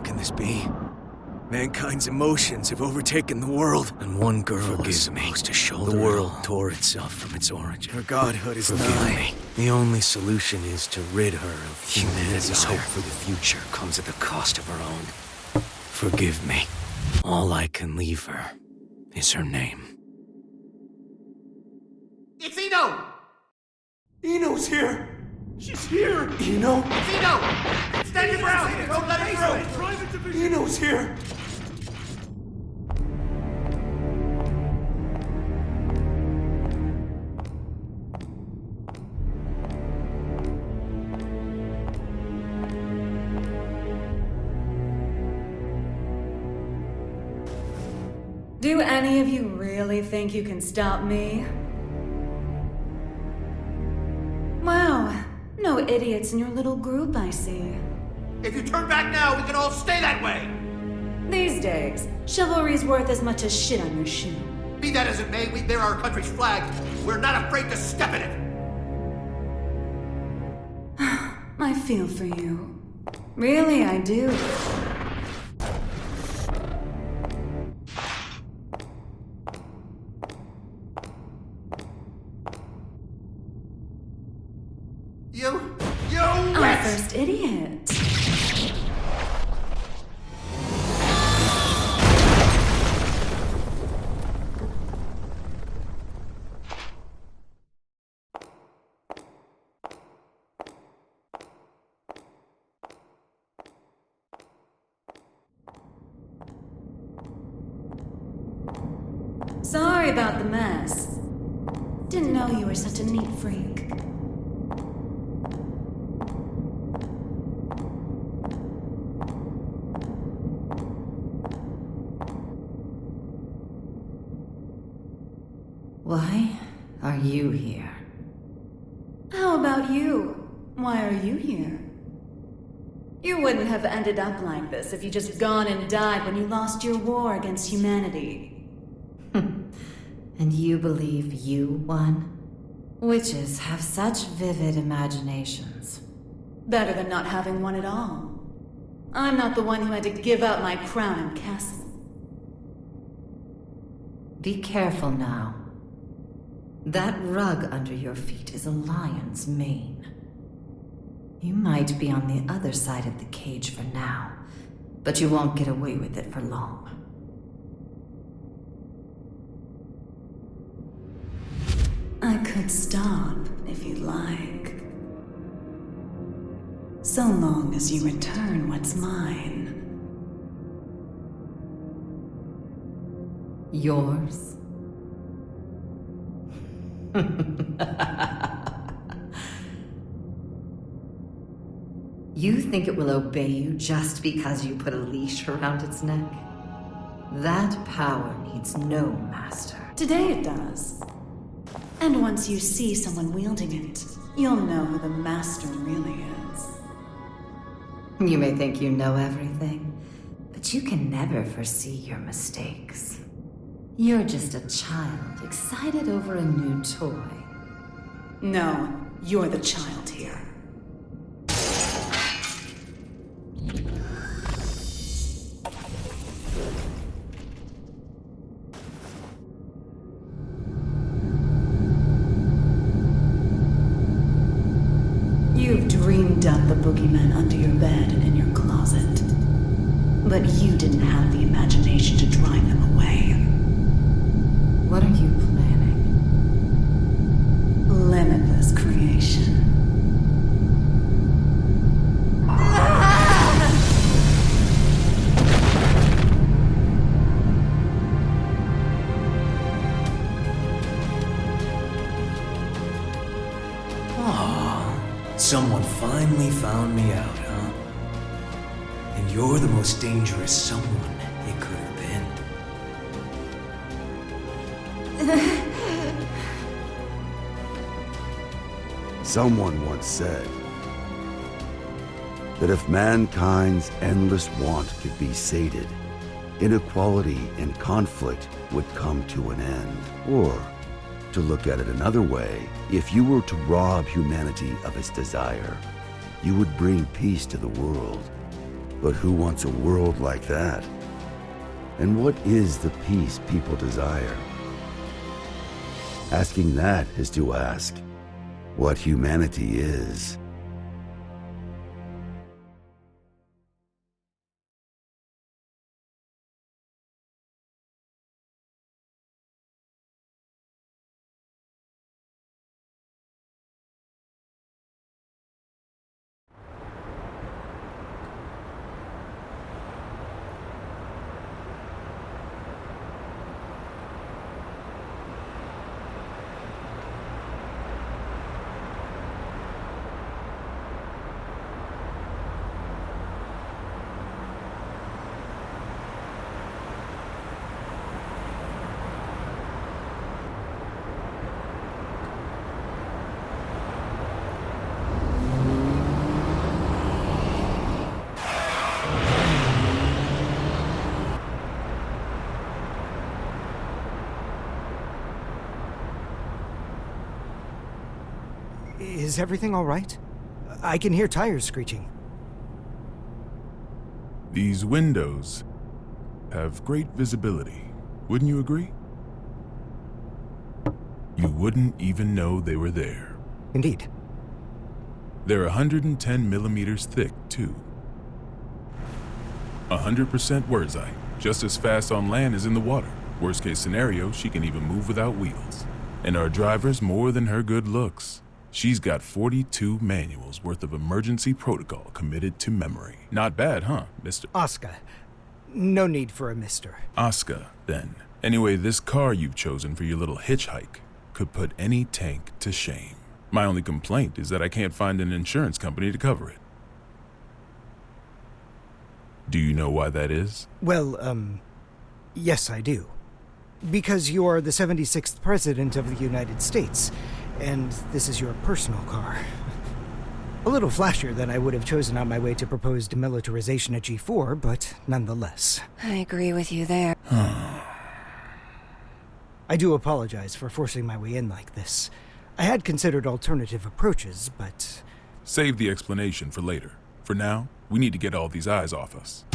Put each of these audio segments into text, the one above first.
can this be? Mankind's emotions have overtaken the world, and one girl is supposed to shoulder the world tore itself from its origin. Her godhood is nigh. The only solution is to rid her of humanity's hope for the future comes at the cost of her own. Forgive me. All I can leave her is her name. It's Eno! Eno's here! She's here! Eno? It's Eno! Stand your ground! Don't let her through! Eno's here! Do any of you really think you can stop me? Wow, no idiots in your little group, I see. If you turn back now, we can all stay that way! These days, chivalry's worth as much as shit on your shoe. Be that as it may, we bear our country's flag. We're not afraid to step in it! I feel for you. Really, I do. Our first idiot. Sorry about the mess. Didn't know you were such a neat freak. Why are you here? How about you? Why are you here? You wouldn't have ended up like this if you just gone and died when you lost your war against humanity. And you believe you won? Witches have such vivid imaginations. Better than not having one at all. I'm not the one who had to give up my crown and castle. Be careful now. That rug under your feet is a lion's mane. You might be on the other side of the cage for now, but you won't get away with it for long. I could stop if you'd like. So long as you return what's mine. Yours? You think it will obey you just because you put a leash around its neck? That power needs no master. Today it does. And once you see someone wielding it, you'll know who the master really is. You may think you know everything, but you can never foresee your mistakes. You're just a child excited over a new toy. No, you're the child here. You've dreamed up the boogeyman under your bed and in your closet. But you didn't have the imagination to drive them away. What are you planning? Limitless creation. Someone finally found me out, huh? And you're the most dangerous someone it could have been. Someone once said that if mankind's endless want could be sated, inequality and conflict would come to an end. Or, to look at it another way, if you were to rob humanity of its desire, you would bring peace to the world. But who wants a world like that? And what is the peace people desire? Asking that is to ask what humanity is. Is everything all right? I can hear tires screeching. These windows have great visibility. Wouldn't you agree? You wouldn't even know they were there. Indeed. They're 110 millimeters thick, too. 100% Wurtzite, just as fast on land as in the water. Worst case scenario, she can even move without wheels. And our driver's more than her good looks. She's got 42 manuals worth of emergency protocol committed to memory. Not bad, huh, Mr. Oscar. No need for a mister. Oscar, then. Anyway, this car you've chosen for your little hitchhike could put any tank to shame. My only complaint is that I can't find an insurance company to cover it. Do you know why that is? Well, yes I do. Because you are the 76th President of the United States, and this is your personal car. A little flashier than I would have chosen on my way to proposed demilitarization at G4, but nonetheless. I agree with you there. I do apologize for forcing my way in like this. I had considered alternative approaches, but... Save the explanation for later. For now, we need to get all these eyes off us.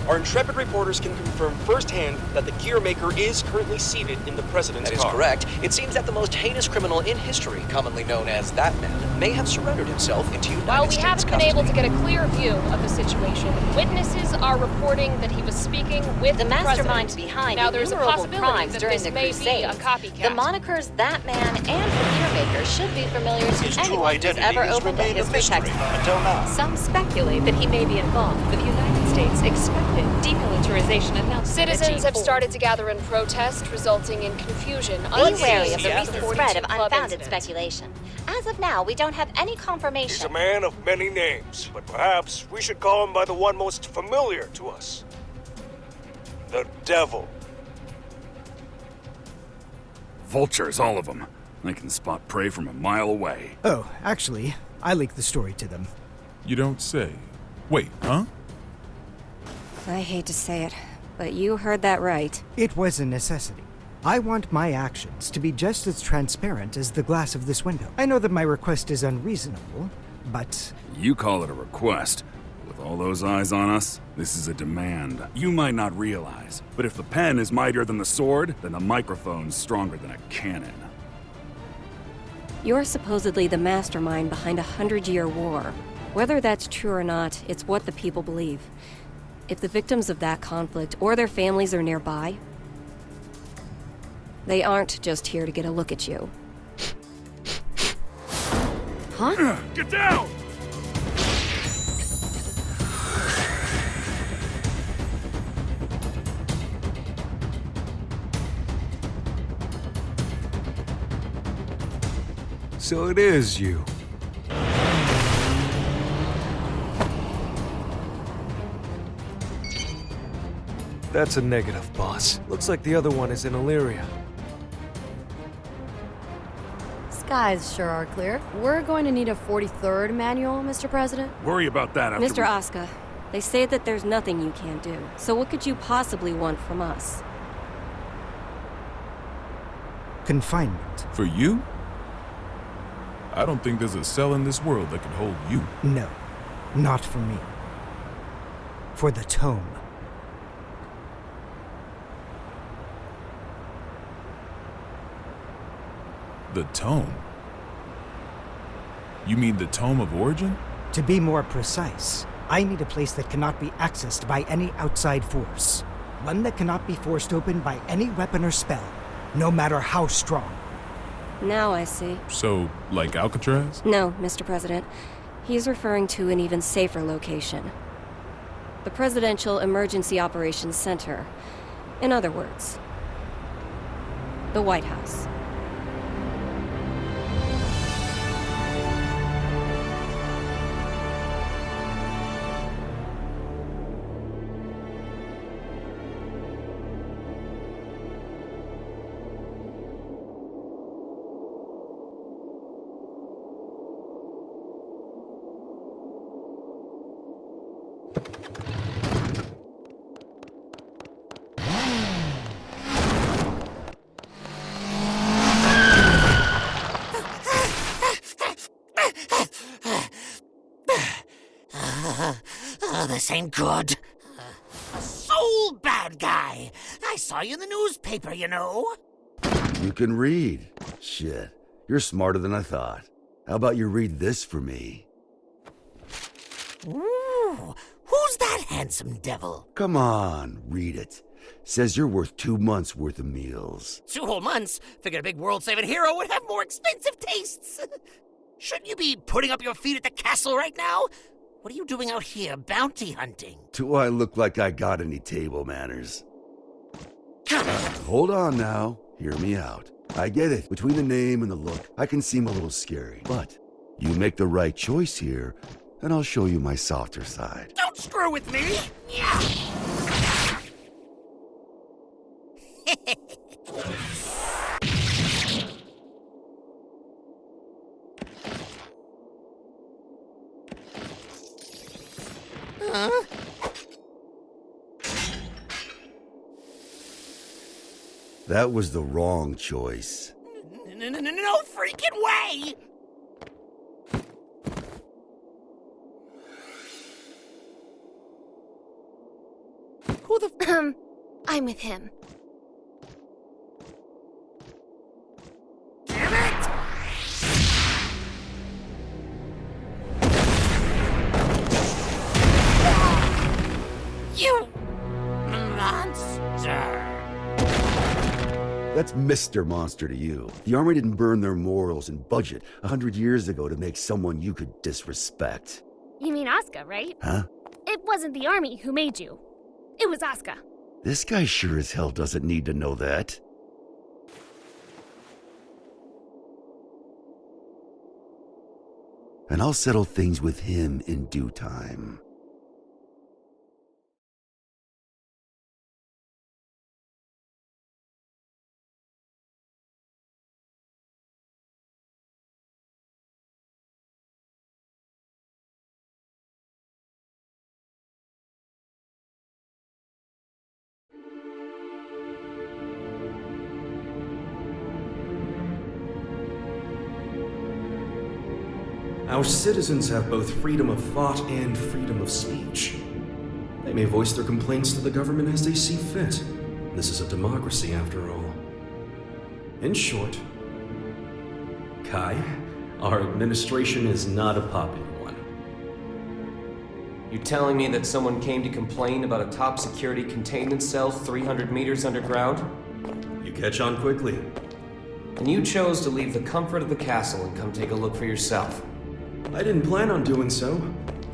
Our intrepid reporters can confirm firsthand that the gear maker is currently seated in the president's car. That is correct. It seems that the most heinous criminal in history, commonly known as that man, may have surrendered himself into United While we States haven't been able to get a clear view of the situation, witnesses are reporting that he was speaking with the mastermind president. behind now, there's a innumerable possibility crimes that during this the may Crusade. be a copycat. The monikers That Man and the Gear Maker should be familiar to His true anyone who's identity ever has opened a remained a history mystery textbook. until now. Some speculate that he may be involved with the United States' expected demilitarization announcement. Citizens have started to gather in protest, resulting in confusion. Be wary of the Unseen recent after spread of 42 club unfounded incidents. speculation. As of now, we don't have any confirmation. He's a man of many names, but perhaps we should call him by the one most familiar to us. The Devil. Vultures, all of them. They can spot prey from a mile away. Oh, actually, I leaked the story to them. You don't say. Wait, huh? I hate to say it, but you heard that right. It was a necessity. I want my actions to be just as transparent as the glass of this window. I know that my request is unreasonable, but... You call it a request. With all those eyes on us, this is a demand. You might not realize, but if the pen is mightier than the sword, then the microphone's stronger than a cannon. You're supposedly the mastermind behind a 100-year war. Whether that's true or not, it's what the people believe. If the victims of that conflict or their families are nearby, they aren't just here to get a look at you. Huh? Get down! So it is you. That's a negative, boss. Looks like the other one is in Illyria. Skies sure are clear. We're going to need a 43rd manual, Mr. President. Worry about that after Mr. Asuka, they say that there's nothing you can't do. So what could you possibly want from us? Confinement. For you? I don't think there's a cell in this world that could hold you. No. Not for me. For the tome. The tome? You mean the Tome of Origin? To be more precise, I need a place that cannot be accessed by any outside force. One that cannot be forced open by any weapon or spell, no matter how strong. Now I see. So, like Alcatraz? No, Mr. President. He's referring to an even safer location. The Presidential Emergency Operations Center. In other words, the White House. This ain't good. A soul bad guy. I saw you in the newspaper, you know. You can read. Shit, you're smarter than I thought. How about you read this for me? Ooh, who's that handsome devil? Come on, read it. Says you're worth 2 months' worth of meals. 2 whole months? Figured a big world-saving hero would have more expensive tastes. Shouldn't you be putting up your feet at the castle right now? What are you doing out here, bounty hunting? Do I look like I got any table manners? Hold on now. Hear me out. I get it. Between the name and the look, I can seem a little scary. But you make the right choice here, and I'll show you my softer side. Don't screw with me! Huh? That was the wrong choice. No freaking way! Who the I'm with him. Damn it! You monster! That's Mr. Monster to you. The Army didn't burn their morals and budget 100 years ago to make someone you could disrespect. You mean Asuka, right? Huh? It wasn't the army who made you. It was Asuka. This guy sure as hell doesn't need to know that. And I'll settle things with him in due time. Our citizens have both freedom of thought and freedom of speech. They may voice their complaints to the government as they see fit. This is a democracy, after all. In short, Kai, our administration is not a popular one. You telling me that someone came to complain about a top security containment cell 300 meters underground? You catch on quickly. And you chose to leave the comfort of the castle and come take a look for yourself. I didn't plan on doing so,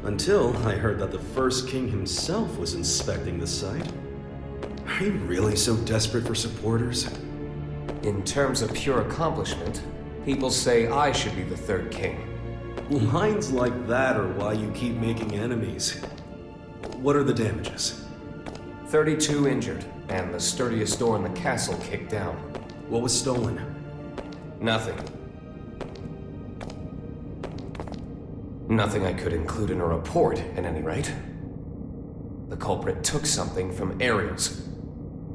until I heard that the first king himself was inspecting the site. Are you really so desperate for supporters? In terms of pure accomplishment, people say I should be the third king. Lines like that are why you keep making enemies. What are the damages? 32 injured, and the sturdiest door in the castle kicked down. What was stolen? Nothing. Nothing I could include in a report, at any rate. The culprit took something from Aerials.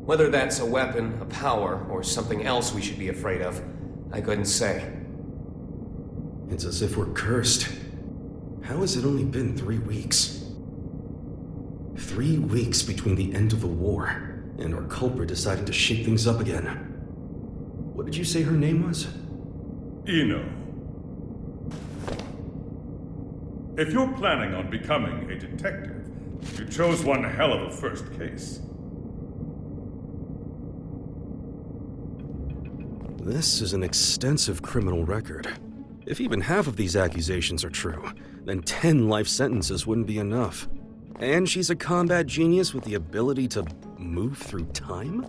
Whether that's a weapon, a power, or something else we should be afraid of, I couldn't say. It's as if we're cursed. How has it only been 3 weeks? 3 weeks between the end of the war and our culprit deciding to shake things up again. What did you say her name was? Eno. If you're planning on becoming a detective, you chose one hell of a first case. This is an extensive criminal record. If even half of these accusations are true, then 10 life sentences wouldn't be enough. And she's a combat genius with the ability to move through time?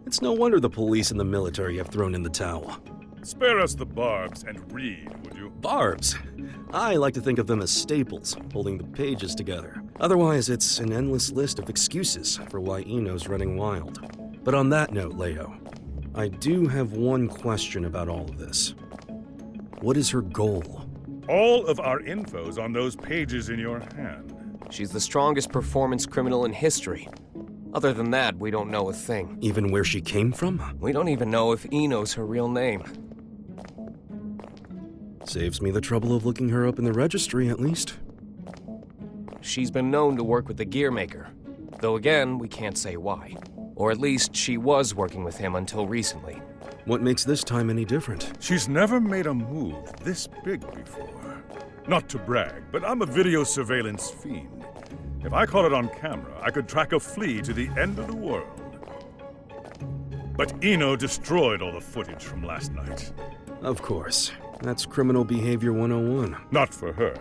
It's no wonder the police and the military have thrown in the towel. Spare us the barbs and read, would you? Barbs? I like to think of them as staples, holding the pages together. Otherwise, it's an endless list of excuses for why Eno's running wild. But on that note, Leo, I do have one question about all of this. What is her goal? All of our info's on those pages in your hand. She's the strongest performance criminal in history. Other than that, we don't know a thing. Even where she came from? We don't even know if Eno's her real name. Saves me the trouble of looking her up in the registry, at least. She's been known to work with the gear maker. Though again, we can't say why. Or at least she was working with him until recently. What makes this time any different? She's never made a move this big before. Not to brag, but I'm a video surveillance fiend. If I caught it on camera, I could track a flea to the end of the world. But Eno destroyed all the footage from last night. Of course. That's criminal behavior 101. Not for her.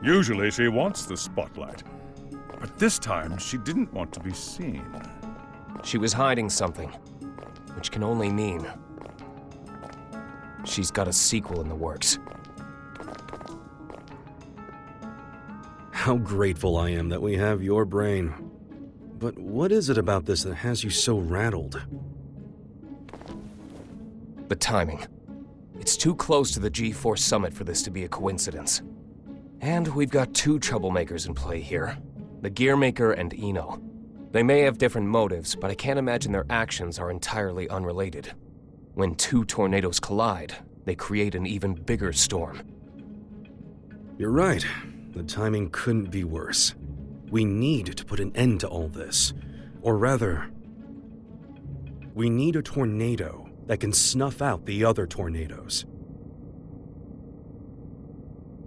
Usually she wants the spotlight. But this time, she didn't want to be seen. She was hiding something, which can only mean she's got a sequel in the works. How grateful I am that we have your brain. But what is it about this that has you so rattled? The timing. It's too close to the G4 summit for this to be a coincidence. And we've got two troublemakers in play here. The Gearmaker and Eno. They may have different motives, but I can't imagine their actions are entirely unrelated. When two tornadoes collide, they create an even bigger storm. You're right. The timing couldn't be worse. We need to put an end to all this. Or rather, we need a tornado that can snuff out the other tornadoes.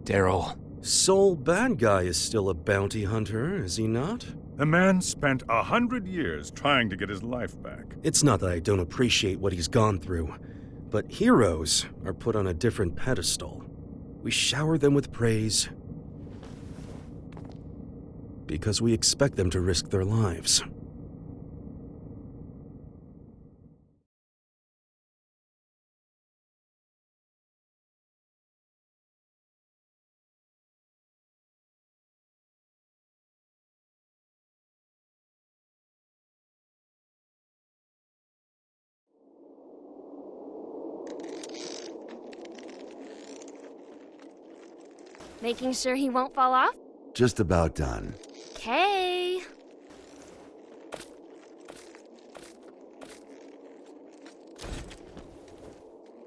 Daryl. Sole bad guy is still a bounty hunter, is he not? The man spent 100 years trying to get his life back. It's not that I don't appreciate what he's gone through, but heroes are put on a different pedestal. We shower them with praise because we expect them to risk their lives. Making sure he won't fall off? Just about done. Okay.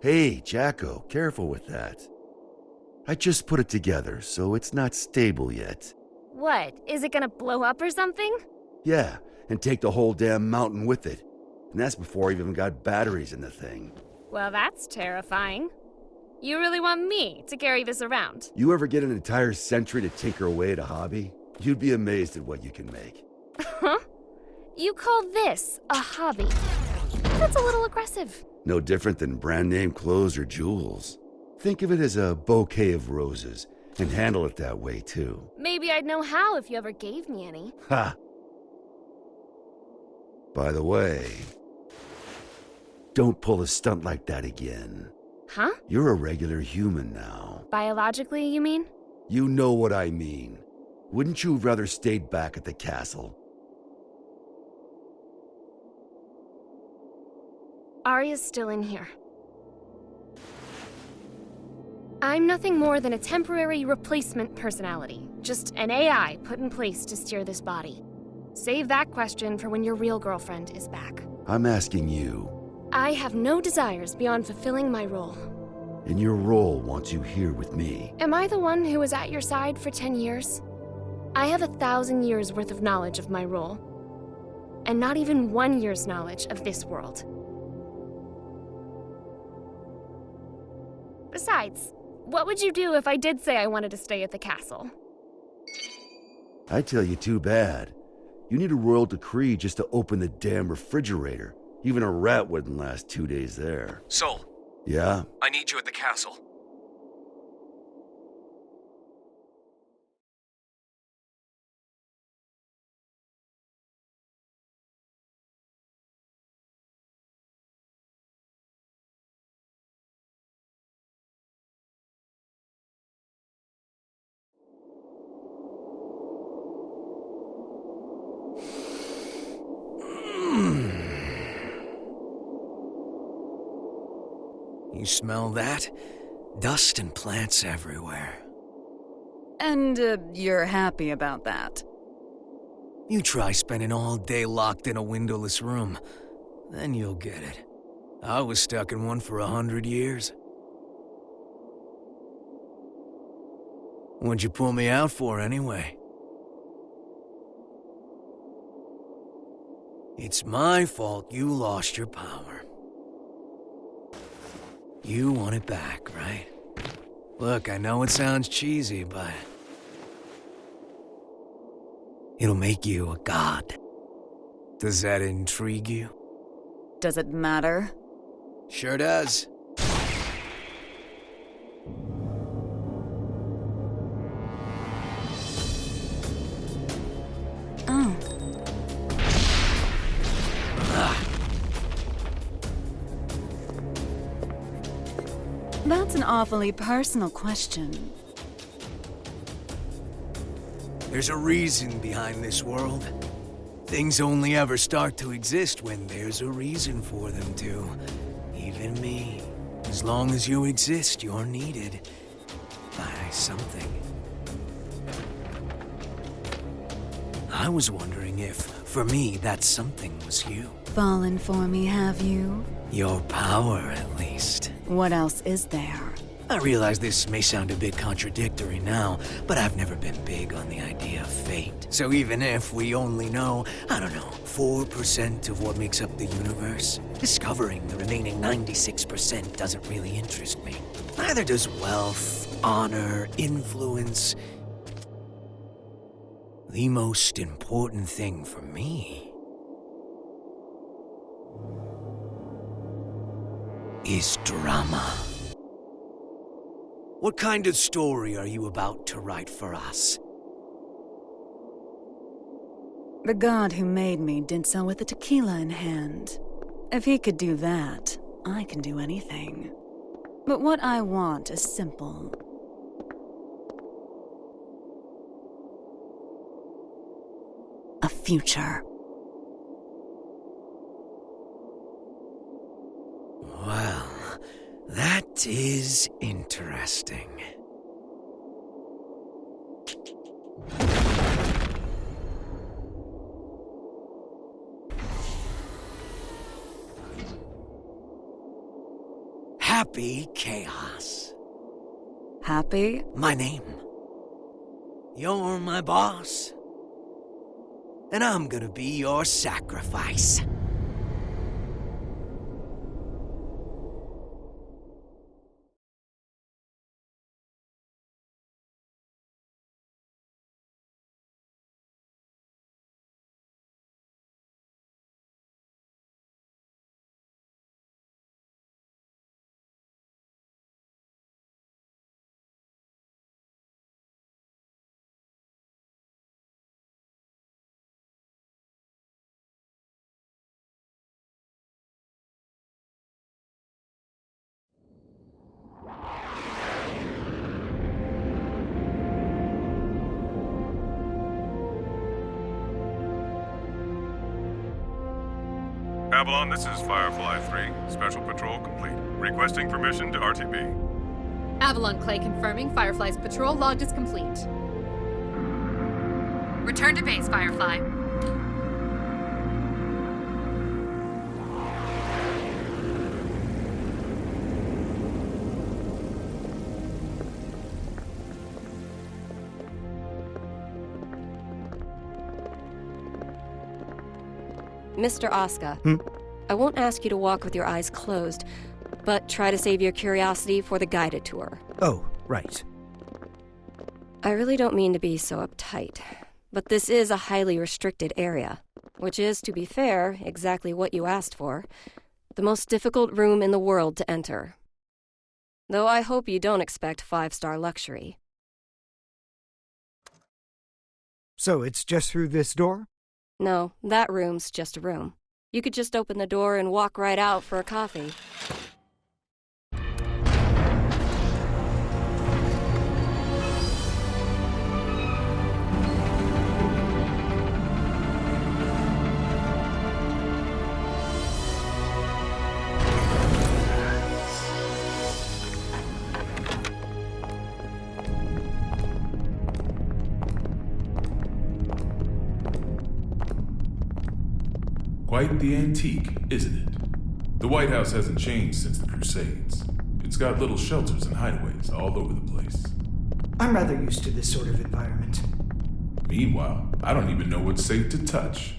Hey, Jacko, careful with that. I just put it together, so it's not stable yet. What? Is it gonna blow up or something? Yeah, and take the whole damn mountain with it. And that's before I even got batteries in the thing. Well, that's terrifying. You really want me to carry this around? You ever get an entire century to tinker away at a hobby? You'd be amazed at what you can make. Huh? You call this a hobby? That's a little aggressive. No different than brand name clothes or jewels. Think of it as a bouquet of roses, and handle it that way too. Maybe I'd know how if you ever gave me any. Ha! By the way, don't pull a stunt like that again. Huh? You're a regular human now. Biologically, you mean? You know what I mean. Wouldn't you have rather stayed back at the castle? Arya's still in here. I'm nothing more than a temporary replacement personality. Just an AI put in place to steer this body. Save that question for when your real girlfriend is back. I'm asking you. I have no desires beyond fulfilling my role. and your role wants you here with me. Am I the one who was at your side for 10 years? I have 1,000 years worth of knowledge of my role, and not even 1 year's knowledge of this world. Besides, what would you do if I did say I wanted to stay at the castle? I tell you, too bad. You need a royal decree just to open the damn refrigerator. Even a rat wouldn't last 2 days there. Sol, Yeah? I need you at the castle. You smell that? Dust and plants everywhere. And you're happy about that? You try spending all day locked in a windowless room. Then you'll get it. I was stuck in one for 100 years. What'd you pull me out for, anyway? It's my fault you lost your power. You want it back, right? Look, I know it sounds cheesy, but it'll make you a god. Does that intrigue you? Does it matter? Sure does. Oh. That's an awfully personal question. There's a reason behind this world. Things only ever start to exist when there's a reason for them to. Even me. As long as you exist, you're needed by something. I was wondering if, for me, that something was you. Fallen for me, have you? Your power, at least. What else is there? I realize this may sound a bit contradictory now, but I've never been big on the idea of fate. So even if we only know, 4% of what makes up the universe, discovering the remaining 96% doesn't really interest me. Neither does wealth, honor, influence. The most important thing for me is drama. What kind of story are you about to write for us? The god who made me did so with a tequila in hand. If he could do that, I can do anything. But what I want is simple. A future. Well, that is interesting. Happy Chaos. Happy? My name. You're my boss. And I'm gonna be your sacrifice. Avalon, this is Firefly 3. Special patrol complete. Requesting permission to RTB. Avalon Clay confirming Firefly's patrol logged is complete. Return to base, Firefly. Mr. Asuka, I won't ask you to walk with your eyes closed, but try to save your curiosity for the guided tour. Oh, right. I really don't mean to be so uptight, but this is a highly restricted area, which is, to be fair, exactly what you asked for. The most difficult room in the world to enter. Though I hope you don't expect 5-star luxury. So it's just through this door? No, that room's just a room. You could just open the door and walk right out for a coffee. Quite the antique, isn't it? The White House hasn't changed since the Crusades. It's got little shelters and hideaways all over the place. I'm rather used to this sort of environment. Meanwhile, I don't even know what's safe to touch.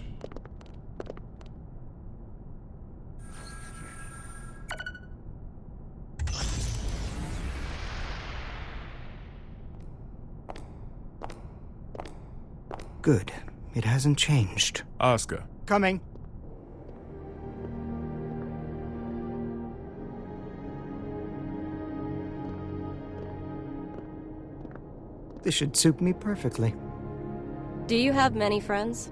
Good. It hasn't changed. Asuka. Coming. This should suit me perfectly. Do you have many friends?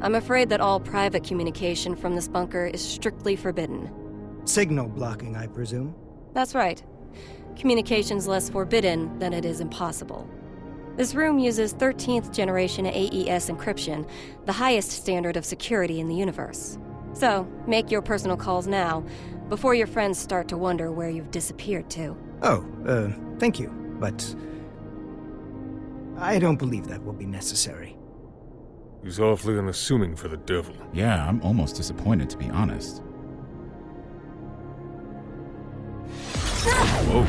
I'm afraid that all private communication from this bunker is strictly forbidden. Signal blocking, I presume? That's right. Communication's less forbidden than it is impossible. This room uses 13th generation AES encryption, the highest standard of security in the universe. So, make your personal calls now, before your friends start to wonder where you've disappeared to. Oh, thank you, but I don't believe that will be necessary. He's awfully unassuming for the devil. Yeah, I'm almost disappointed, to be honest. Whoa.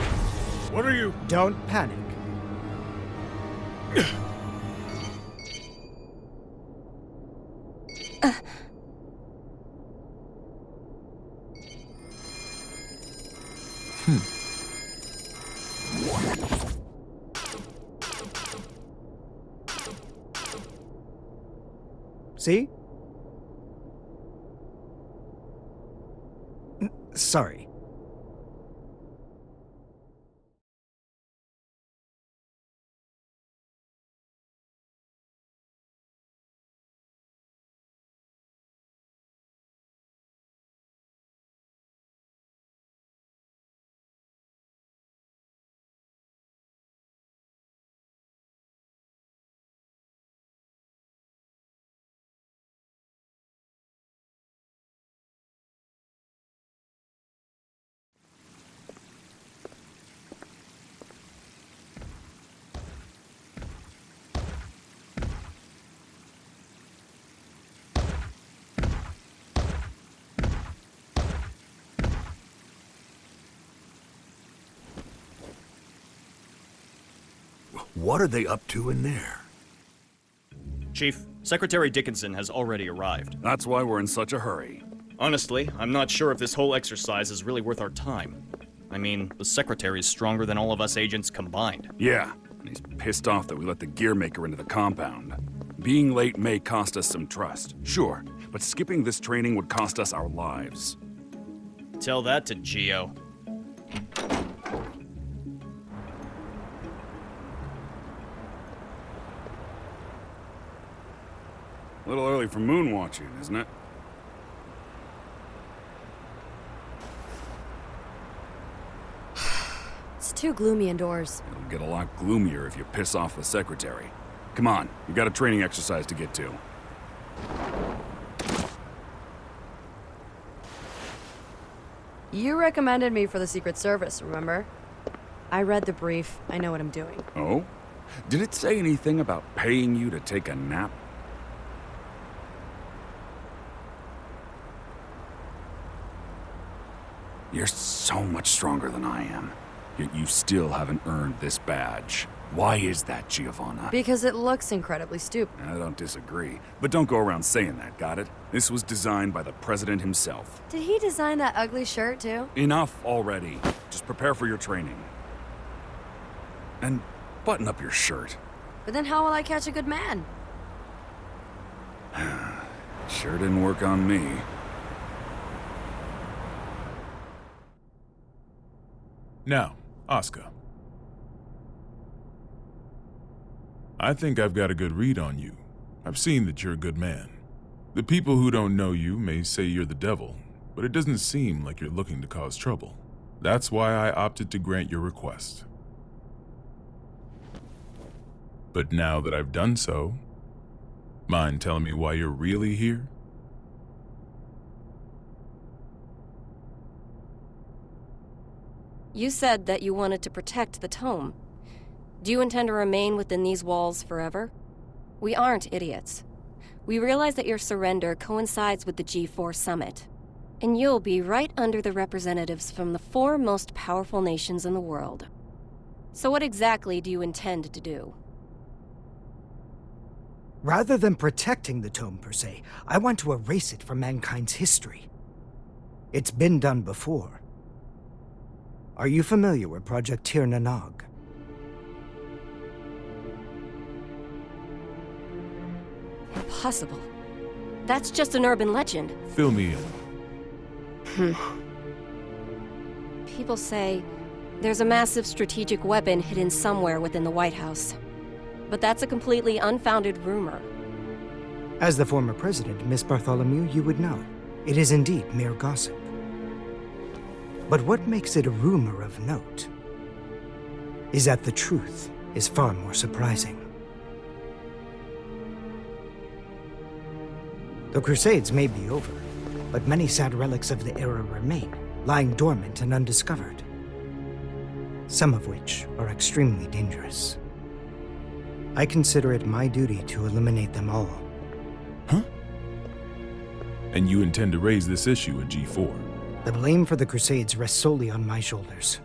What are you? Don't panic. See? Sorry. What are they up to in there? Chief, Secretary Dickinson has already arrived. That's why we're in such a hurry. Honestly, I'm not sure if this whole exercise is really worth our time. I mean, the Secretary's stronger than all of us agents combined. Yeah, and he's pissed off that we let the gear maker into the compound. Being late may cost us some trust, sure, but skipping this training would cost us our lives. Tell that to Geo. A little early for moon watching, isn't it? It's too gloomy indoors. It'll get a lot gloomier if you piss off the Secretary. Come on, you got a training exercise to get to. You recommended me for the Secret Service, remember? I read the brief. I know what I'm doing. Oh? Did it say anything about paying you to take a nap? You're so much stronger than I am. Yet you still haven't earned this badge. Why is that, Giovanna? Because it looks incredibly stupid. I don't disagree. But don't go around saying that, got it? This was designed by the president himself. Did he design that ugly shirt, too? Enough already. Just prepare for your training. And button up your shirt. But then how will I catch a good man? Sure didn't work on me. Now, Oscar. I think I've got a good read on you. I've seen that you're a good man. The people who don't know you may say you're the devil, but it doesn't seem like you're looking to cause trouble. That's why I opted to grant your request. But now that I've done so, mind telling me why you're really here? You said that you wanted to protect the tome. Do you intend to remain within these walls forever? We aren't idiots. We realize that your surrender coincides with the G4 summit, and you'll be right under the representatives from the 4 most powerful nations in the world. So what exactly do you intend to do? Rather than protecting the tome per se, I want to erase it from mankind's history. It's been done before. Are you familiar with Project Tir Nanog? Impossible. That's just an urban legend. Fill me in. People say there's a massive strategic weapon hidden somewhere within the White House. But that's a completely unfounded rumor. As the former president, Miss Bartholomew, you would know. It is indeed mere gossip. But what makes it a rumor of note is that the truth is far more surprising. The Crusades may be over, but many sad relics of the era remain, lying dormant and undiscovered. Some of which are extremely dangerous. I consider it my duty to eliminate them all. Huh? And you intend to raise this issue at G4? The blame for the Crusades rests solely on my shoulders.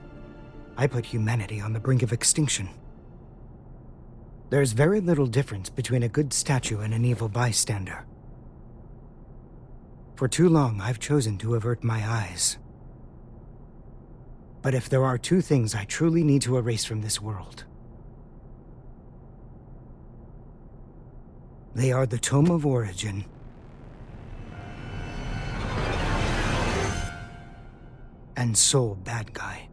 I put humanity on the brink of extinction. There's very little difference between a good statue and an evil bystander. For too long, I've chosen to avert my eyes. But if there are 2 things I truly need to erase from this world, they are the Tome of Origin and Soul Bad Guy.